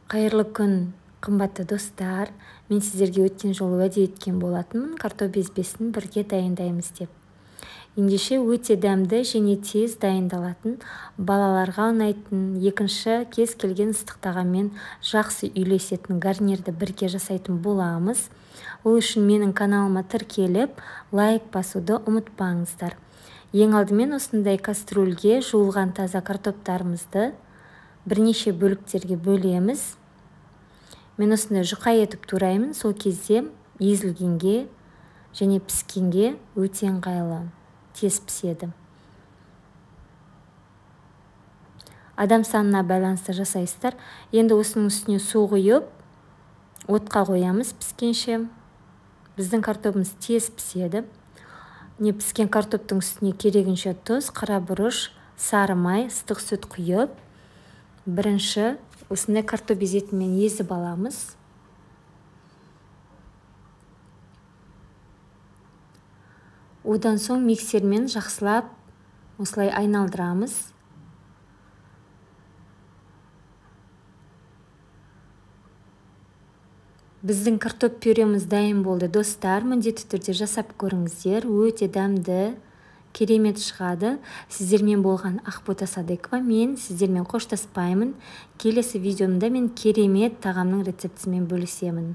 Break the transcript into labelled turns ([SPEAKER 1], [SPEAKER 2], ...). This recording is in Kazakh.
[SPEAKER 1] Қайырлы күн, қымбатты достар. Мен сіздерге өткен жолы уәде еткен болатынмын, картоп безбесін бірге дайындаймыз деп. Ендеше өте дәмді және тез дайындалатын, балаларға ұнайтын, екінші кез келген ыстық тағаммен жақсы үйлесетін гарнирді бірге жасайтын боламыз. Ол үшін менің каналыма тіркеліп, лайк басуды ұмытпаңыздар. Ең алдымен осындай кастрюльге жуылған таза картоптарымызды бірнеше бөліктерге бөлеміз. Мен осындай жұқа етіп тураймын, сол кезде езілгенге және піскенге өте ыңғайлы, тез піседі. Адам санына байланысты жасайсыздар. Енді осының үстіне су құйып, отқа қоямыз піскенше. Біздің картопымыз тез піседі. Піскен картоптың үстіне керегінше тұз, қара бұрыш, сары май, ыстық сүт құйып, бірінші осындай картоп безетімен езіп аламыз. Одан соң миксермен жақсылап осылай айналдырамыз. Біздің картоп пюреміз дайын болды, достар. Міндетті түрде жасап көріңіздер. Өте дәмді, керемет шығады. Сіздермен болған Ақбота Садыкова. Мен сіздермен қоштаспаймын. Келесі видеомда мен керемет тағамның рецептісімен бөлісемін.